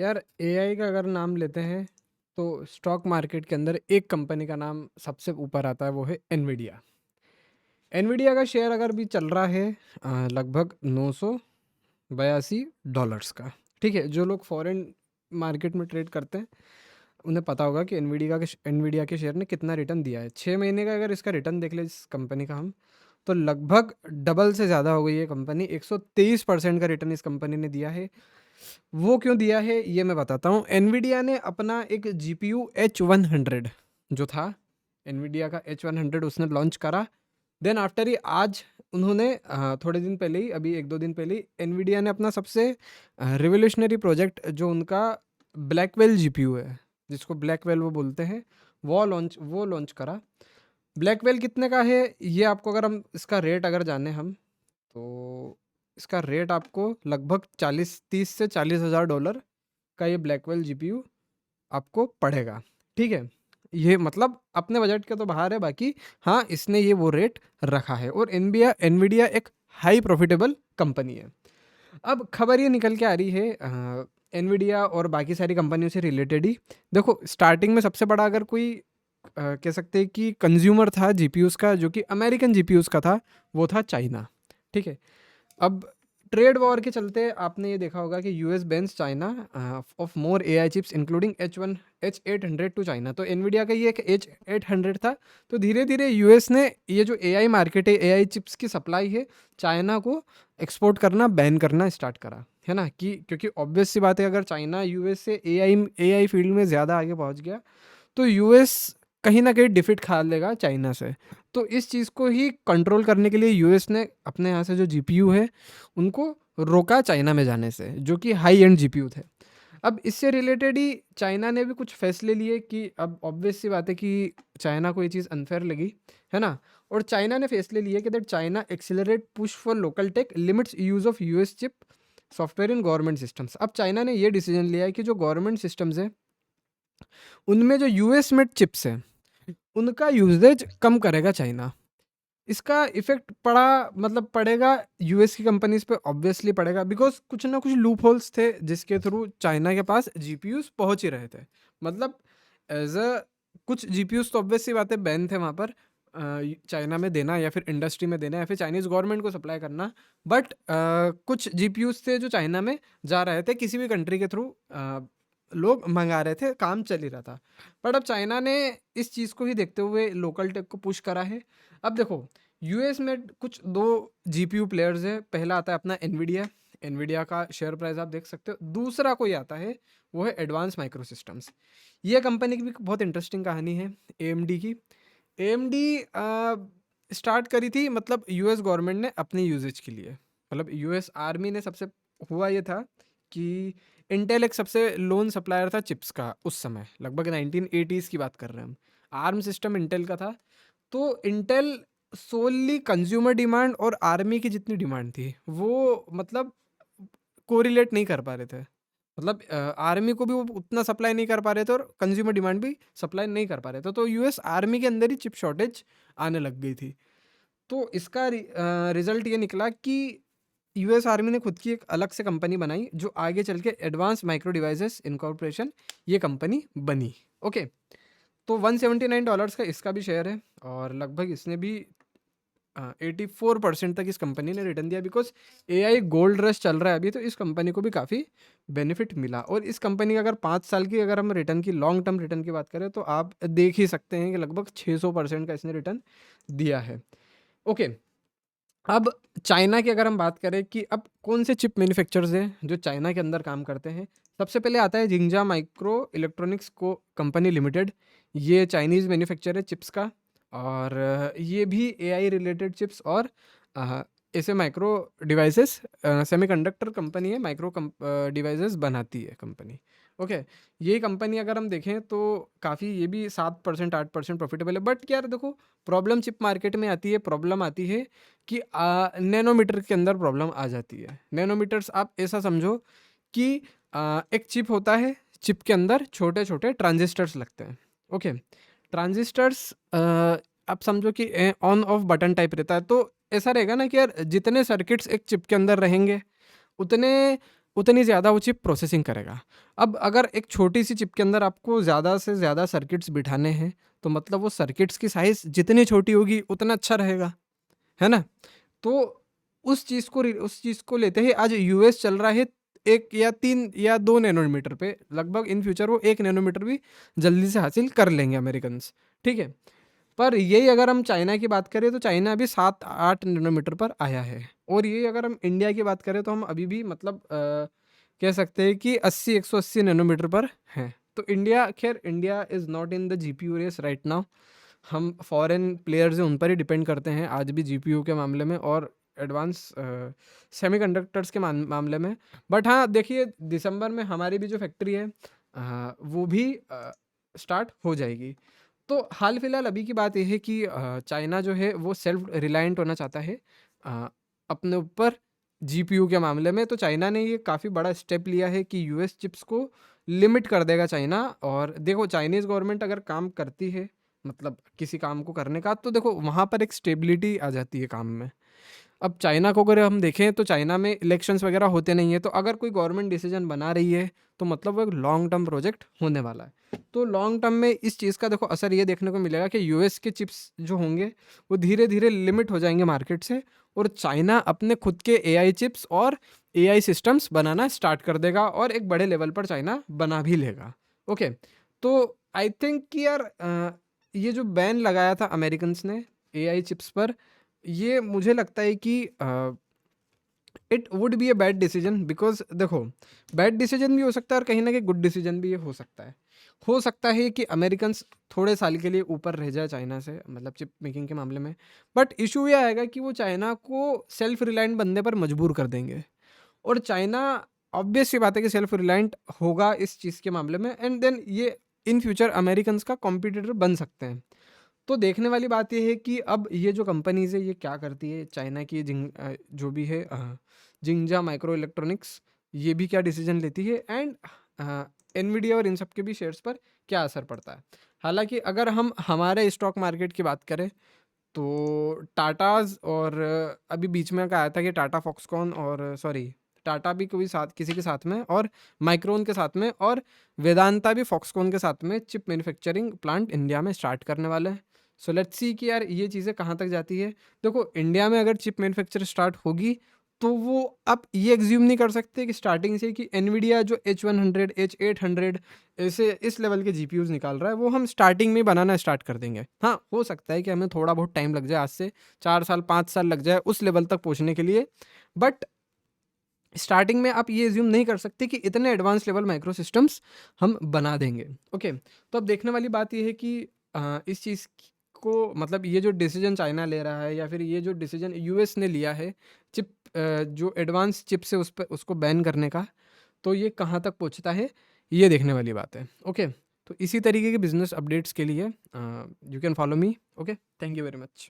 यार एआई का अगर नाम लेते हैं तो स्टॉक मार्केट के अंदर एक कंपनी का नाम सबसे ऊपर आता है, वो है एनवीडिया। एनवीडिया का शेयर अगर भी चल रहा है लगभग $982 का। ठीक है, जो लोग फॉरेन मार्केट में ट्रेड करते हैं उन्हें पता होगा कि एनवीडिया के शेयर ने कितना रिटर्न दिया है। 6 महीने का अगर इसका रिटर्न देख ले इस कंपनी का हम, तो लगभग डबल से ज़्यादा हो गई है कंपनी। 123% का रिटर्न इस कंपनी ने दिया है। वो क्यों दिया है ये मैं बताता हूँ। एनवीडिया ने अपना एक जीपीयू H100 जो था, एनवीडिया का H100 उसने लॉन्च करा। देन आफ्टर ही आज उन्होंने थोड़े दिन पहले ही, अभी 1-2 दिन पहले ही एनवीडिया ने अपना सबसे रिवोल्यूशनरी प्रोजेक्ट जो उनका ब्लैकवेल जीपीयू है, जिसको ब्लैकवेल वो बोलते हैं, वो लॉन्च करा। ब्लैकवेल कितने का है ये आपको, अगर हम इसका रेट अगर जाने हम, तो इसका रेट आपको लगभग 30 से 40 हज़ार डॉलर का ये ब्लैकवेल जीपीयू आपको पड़ेगा। ठीक है, ये मतलब अपने बजट के तो बाहर है, बाकी हाँ इसने ये वो रेट रखा है। और एनवीडिया एक हाई प्रॉफिटेबल कंपनी है। अब खबर ये निकल के आ रही है एनवीडिया और बाकी सारी कंपनियों से रिलेटेड ही। देखो, स्टार्टिंग में सबसे बड़ा अगर कोई कह सकते हैं कि कंज्यूमर था जीपीयूज़ का, जो कि अमेरिकन जीपीयूज़ का था, वो था चाइना। ठीक है, अब ट्रेड वॉर के चलते आपने ये देखा होगा कि US bans China of more AI chips including H800 to China. तो एनवीडिया का ये एक H800 था। तो धीरे धीरे यूएस ने ये जो एआई मार्केट है, एआई चिप्स की सप्लाई है, चाइना को एक्सपोर्ट करना, बैन करना स्टार्ट करा, है ना। कि क्योंकि ऑब्वियस सी बात है, अगर चाइना यूएस से एआई फील्ड में ज़्यादा आगे पहुंच गया तो यूएस कहीं ना कहीं डिफिट खा लेगा चाइना से। तो इस चीज़ को ही कंट्रोल करने के लिए यूएस ने अपने यहाँ से जो जीपीयू है उनको रोका चाइना में जाने से, जो कि हाई एंड जीपीयू थे। अब इससे रिलेटेड ही चाइना ने भी कुछ फैसले लिए कि अब ऑब्वियस सी बात है कि चाइना को ये चीज़ अनफेयर लगी, है ना। और चाइना ने फैसले लिए कि that China accelerate push for local tech limits use of US chip software in government systems. अब चाइना ने ये डिसीजन लिया है कि जो गवर्नमेंट सिस्टम्स है उनमें जो यूएस मेड चिप्स हैं उनका यूजेज कम करेगा चाइना। इसका इफ़ेक्ट पड़ेगा यूएस की कंपनीज़ पे, ऑब्वियसली पड़ेगा, बिकॉज़ कुछ ना कुछ लूप होल्स थे जिसके थ्रू चाइना के पास जीपीयूज़ पहुँच ही रहे थे। मतलब एज़ अ कुछ जीपीयूज़ तो ऑब्वियस सी बात है बैन थे वहाँ पर चाइना में देना, या फिर इंडस्ट्री में देना, या फिर चाइनीज़ गवर्नमेंट को सप्लाई करना। बट कुछ जीपीयूज़ थे जो चाइना में जा रहे थे, किसी भी कंट्री के थ्रू लोग मंगा रहे थे, काम चल ही रहा था। बट अब चाइना ने इस चीज़ को ही देखते हुए लोकल टेक को पुश करा है। अब देखो, यूएस में कुछ 2 जीपीयू प्लेयर्स हैं। पहला आता है अपना एनवीडिया, एनवीडिया का शेयर प्राइस आप देख सकते हो। दूसरा कोई आता है, वो है एडवांस माइक्रो सिस्टम्स। ये कंपनी की भी बहुत इंटरेस्टिंग कहानी है एएमडी की। एएमडी स्टार्ट करी थी मतलब यूएस गवर्नमेंट ने अपनी यूजेज के लिए, मतलब यूएस आर्मी ने सबसे, हुआ ये था कि इंटेल एक सबसे लोन सप्लायर था चिप्स का उस समय, लगभग 1980s की बात कर रहे हैं हम। आर्म सिस्टम इंटेल का था। तो इंटेल सोली कंज्यूमर डिमांड और आर्मी की जितनी डिमांड थी वो मतलब कोरिलेट नहीं कर पा रहे थे। मतलब आर्मी को भी वो उतना सप्लाई नहीं कर पा रहे थे और कंज्यूमर डिमांड भी सप्लाई नहीं कर पा रहे थे। तो यूएस आर्मी के अंदर ही चिप शॉर्टेज आने लग गई थी। तो इसका रिजल्ट ये निकला कि यूएस आर्मी ने खुद की एक अलग से कंपनी बनाई, जो आगे चल के एडवांस माइक्रो डिवाइसेस इनकॉर्पोरेशन ये कंपनी बनी। ओके, तो $179 का इसका भी शेयर है, और लगभग इसने भी 84% तक इस कंपनी ने रिटर्न दिया, बिकॉज एआई गोल्ड रश चल रहा है अभी, तो इस कंपनी को भी काफ़ी बेनिफिट मिला। और इस कंपनी का अगर 5 साल की अगर हम रिटर्न की, लॉन्ग टर्म रिटर्न की बात करें, तो आप देख ही सकते हैं कि लगभग 600% का इसने रिटर्न दिया है। ओके, अब चाइना की अगर हम बात करें कि अब कौन से चिप मैन्युफैक्चरर्स हैं जो चाइना के अंदर काम करते हैं, सबसे पहले आता है जिंगजा माइक्रो इलेक्ट्रॉनिक्स को कंपनी लिमिटेड। ये चाइनीज़ मैन्युफैक्चर है चिप्स का, और ये भी एआई रिलेटेड चिप्स और अ, ऐसे माइक्रो डिवाइसेस, सेमीकंडक्टर कंपनी है, माइक्रो डिवाइसेस बनाती है कंपनी। ओके, ये कंपनी अगर हम देखें तो काफ़ी, ये भी 7% 8% प्रॉफिटेबल है। बट यार देखो, प्रॉब्लम चिप मार्केट में आती है, प्रॉब्लम आती है कि नैनोमीटर के अंदर प्रॉब्लम आ जाती है। नैनोमीटर्स आप ऐसा समझो कि एक चिप होता है, चिप के अंदर छोटे छोटे ट्रांजिस्टर्स लगते हैं। ओके, ट्रांजिस्टर्स आप समझो कि ऑन ऑफ बटन टाइप रहता है। तो ऐसा रहेगा ना कि यार जितने सर्किट्स एक चिप के अंदर रहेंगे उतने उतनी ज़्यादा वो चिप प्रोसेसिंग करेगा। अब अगर एक छोटी सी चिप के अंदर आपको ज़्यादा से ज़्यादा सर्किट्स बिठाने हैं, तो मतलब वो सर्किट्स की साइज़ जितनी छोटी होगी उतना अच्छा रहेगा, है ना? तो उस चीज़ को लेते ही आज यूएस चल रहा है 1 या 3 या 2 नैनोमीटर पे, लगभग इन फ्यूचर वो 1 नैनोमीटर भी जल्दी से हासिल कर लेंगे अमेरिकन्स, ठीक है? पर यही अगर हम चाइना की बात करें तो चाइना अभी 7-8 नैनोमीटर पर आया है, और यही अगर हम इंडिया की बात करें तो हम अभी भी मतलब कह सकते हैं कि 180 नैनोमीटर पर हैं। तो इंडिया, खैर India is not in the GPU race right now. हम फॉरेन प्लेयर्स हैं उन पर ही डिपेंड करते हैं आज भी जीपीयू के मामले में और एडवांस सेमीकंडक्टर्स के मामले में। बट हाँ, देखिए दिसंबर में हमारी भी जो फैक्ट्री है वो भी स्टार्ट हो जाएगी। तो हाल फिलहाल अभी की बात ये है कि चाइना जो है वो सेल्फ रिलायंट होना चाहता है अ, अपने ऊपर जीपीयू के मामले में। तो चाइना ने ये काफ़ी बड़ा स्टेप लिया है कि यूएस चिप्स को लिमिट कर देगा चाइना। और देखो चाइनीज़ गवर्नमेंट अगर काम करती है, मतलब किसी काम को करने का, तो देखो वहाँ पर एक स्टेबिलिटी आ जाती है काम में। अब चाइना को अगर हम देखें तो चाइना में इलेक्शंस वगैरह होते नहीं हैं, तो अगर कोई गवर्नमेंट डिसीजन बना रही है तो मतलब वो एक लॉन्ग टर्म प्रोजेक्ट होने वाला है। तो लॉन्ग टर्म में इस चीज़ का देखो असर ये देखने को मिलेगा कि यूएस के चिप्स जो होंगे वो धीरे धीरे लिमिट हो जाएंगे मार्केट से, और चाइना अपने खुद के एआई चिप्स और एआई सिस्टम्स बनाना स्टार्ट कर देगा, और एक बड़े लेवल पर चाइना बना भी लेगा। ओके, तो आई थिंक कि यार ये जो बैन लगाया था अमेरिकन्स ने एआई चिप्स पर, ये मुझे लगता है कि it would be a bad decision. Because देखो बैड डिसीजन भी हो सकता है और कहीं ना कहीं गुड डिसीजन भी ये हो सकता है कि अमेरिकन्स थोड़े साल के लिए ऊपर रह जाए चाइना से, मतलब चिप मेकिंग के मामले में। बट इशू ये आएगा कि वो चाइना को सेल्फ रिलायंट बनने पर मजबूर कर देंगे, और चाइना ऑब्वियस सी बात है कि सेल्फ रिलायंट होगा इस चीज़ के मामले में, एंड देन ये इन फ्यूचर अमेरिकन्स का कॉम्पिटिटर बन सकते हैं। तो देखने वाली बात ये है कि अब ये जो कंपनीज़ है ये क्या करती है, चाइना की जो भी है जिंगजा माइक्रो इलेक्ट्रॉनिक्स, ये भी क्या डिसीजन लेती है, एंड एनवीडिया और इन सब के भी शेयर्स पर क्या असर पड़ता है। हालांकि अगर हम हमारे स्टॉक मार्केट की बात करें तो टाटाज और अभी बीच में का आया था कि टाटा फॉक्सकॉन और सॉरी टाटा भी कोई साथ किसी के साथ में, और माइक्रोन के साथ में, और वेदांता भी फॉक्सकॉन के साथ में चिप मैन्युफैक्चरिंग प्लांट इंडिया में स्टार्ट करने वाले हैं। सो लेट्स सी कि यार ये चीज़ें कहाँ तक जाती है। देखो इंडिया में अगर चिप मैन्युफैक्चर स्टार्ट होगी तो वो आप ये एग्ज्यूम नहीं कर सकते कि स्टार्टिंग से कि एनवीडिया जो H100 H800 ऐसे इस लेवल के जीपीयूज निकाल रहा है वो हम स्टार्टिंग में बनाना स्टार्ट कर देंगे। हाँ, हो सकता है कि हमें थोड़ा बहुत टाइम लग जाए, आज से 4 साल 5 साल लग जाए उस लेवल तक पहुंचने के लिए। बट स्टार्टिंग में आप ये एज्यूम नहीं कर सकते कि इतने एडवांस लेवल माइक्रो सिस्टम्स हम बना देंगे। ओके, तो अब देखने वाली बात ये है कि इस चीज़ को मतलब ये जो डिसीजन चाइना ले रहा है या फिर ये जो डिसीजन यूएस ने लिया है चिप जो एडवांस चिप से उस पर उसको बैन करने का, तो ये कहाँ तक पहुँचता है ये देखने वाली बात है। ओके, तो इसी तरीके के बिजनेस अपडेट्स के लिए you can follow me. Okay, thank you very much.